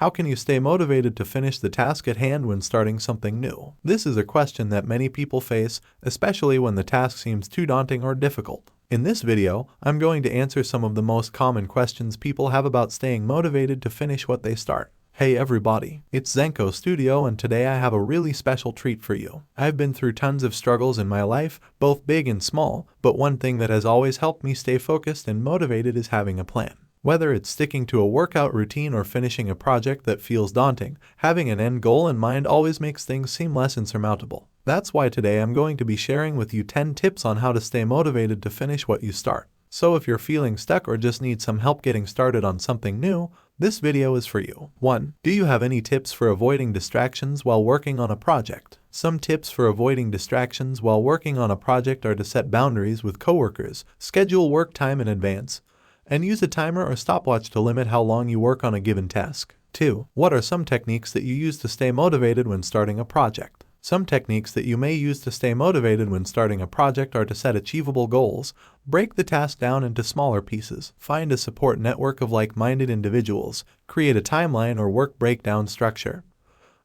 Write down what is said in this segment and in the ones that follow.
How can you stay motivated to finish the task at hand when starting something new? This is a question that many people face, especially when the task seems too daunting or difficult. In this video, I'm going to answer some of the most common questions people have about staying motivated to finish what they start. Hey everybody, it's Zenko Studio, and today I have a really special treat for you. I've been through tons of struggles in my life, both big and small, but one thing that has always helped me stay focused and motivated is having a plan. Whether it's sticking to a workout routine or finishing a project that feels daunting, having an end goal in mind always makes things seem less insurmountable. That's why today I'm going to be sharing with you 10 tips on how to stay motivated to finish what you start. So if you're feeling stuck or just need some help getting started on something new, this video is for you. 1. Do you have any tips for avoiding distractions while working on a project? Some tips for avoiding distractions while working on a project are to set boundaries with coworkers, schedule work time in advance, and use a timer or stopwatch to limit how long you work on a given task. 2. What are some techniques that you use to stay motivated when starting a project? Some techniques that you may use to stay motivated when starting a project are to set achievable goals, break the task down into smaller pieces, find a support network of like-minded individuals, create a timeline or work breakdown structure,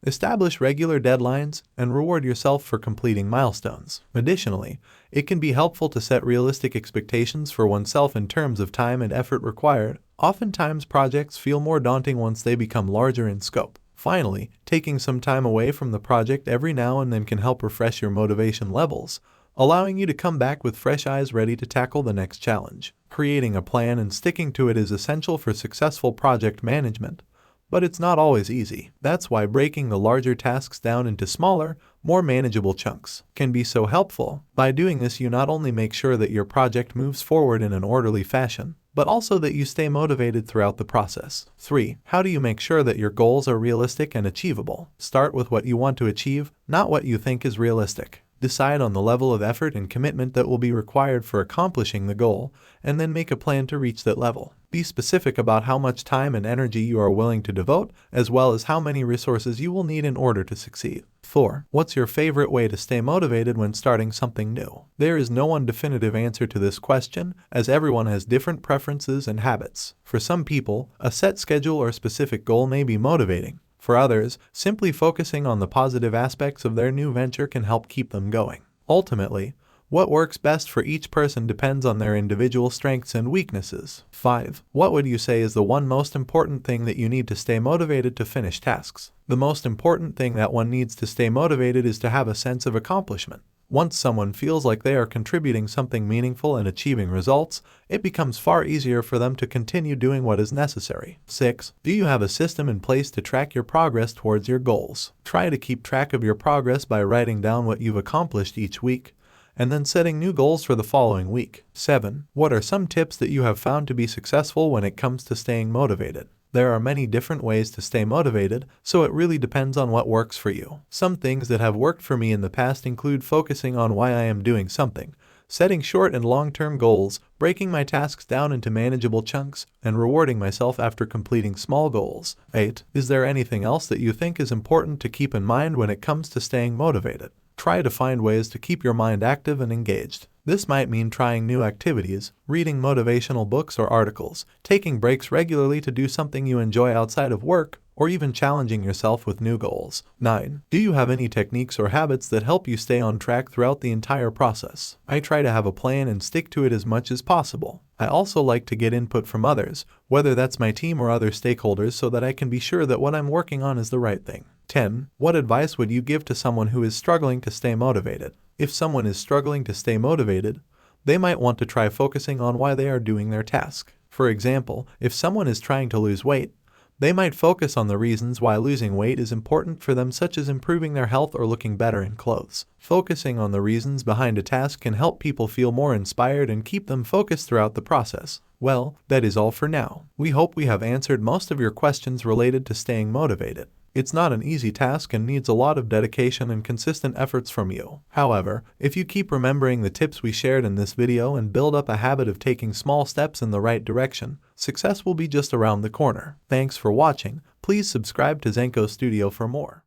establish regular deadlines, and reward yourself for completing milestones. Additionally, it can be helpful to set realistic expectations for oneself in terms of time and effort required. Oftentimes, projects feel more daunting once they become larger in scope. Finally, taking some time away from the project every now and then can help refresh your motivation levels, allowing you to come back with fresh eyes ready to tackle the next challenge. Creating a plan and sticking to it is essential for successful project management, but it's not always easy. That's why breaking the larger tasks down into smaller, more manageable chunks can be so helpful. By doing this, you not only make sure that your project moves forward in an orderly fashion, but also that you stay motivated throughout the process. 3. How do you make sure that your goals are realistic and achievable? Start with what you want to achieve, not what you think is realistic. Decide on the level of effort and commitment that will be required for accomplishing the goal, and then make a plan to reach that level. Be specific about how much time and energy you are willing to devote, as well as how many resources you will need in order to succeed. 4. What's your favorite way to stay motivated when starting something new? There is no one definitive answer to this question, as everyone has different preferences and habits. For some people, a set schedule or specific goal may be motivating. For others, simply focusing on the positive aspects of their new venture can help keep them going. Ultimately, what works best for each person depends on their individual strengths and weaknesses. 5. What would you say is the one most important thing that you need to stay motivated to finish tasks? The most important thing that one needs to stay motivated is to have a sense of accomplishment. Once someone feels like they are contributing something meaningful and achieving results, it becomes far easier for them to continue doing what is necessary. 6. Do you have a system in place to track your progress towards your goals? Try to keep track of your progress by writing down what you've accomplished each week, and then setting new goals for the following week. 7. What are some tips that you have found to be successful when it comes to staying motivated? There are many different ways to stay motivated, so it really depends on what works for you. Some things that have worked for me in the past include focusing on why I am doing something, setting short and long-term goals, breaking my tasks down into manageable chunks, and rewarding myself after completing small goals. 8. Is there anything else that you think is important to keep in mind when it comes to staying motivated? Try to find ways to keep your mind active and engaged. This might mean trying new activities, reading motivational books or articles, taking breaks regularly to do something you enjoy outside of work, or even challenging yourself with new goals. 9. Do you have any techniques or habits that help you stay on track throughout the entire process? I try to have a plan and stick to it as much as possible. I also like to get input from others, whether that's my team or other stakeholders, so that I can be sure that what I'm working on is the right thing. 10. What advice would you give to someone who is struggling to stay motivated? If someone is struggling to stay motivated, they might want to try focusing on why they are doing their task. For example, if someone is trying to lose weight, they might focus on the reasons why losing weight is important for them, such as improving their health or looking better in clothes. Focusing on the reasons behind a task can help people feel more inspired and keep them focused throughout the process. Well, that is all for now. We hope we have answered most of your questions related to staying motivated. It's not an easy task and needs a lot of dedication and consistent efforts from you. However, if you keep remembering the tips we shared in this video and build up a habit of taking small steps in the right direction, success will be just around the corner. Thanks for watching. Please subscribe to Zenko Studio for more.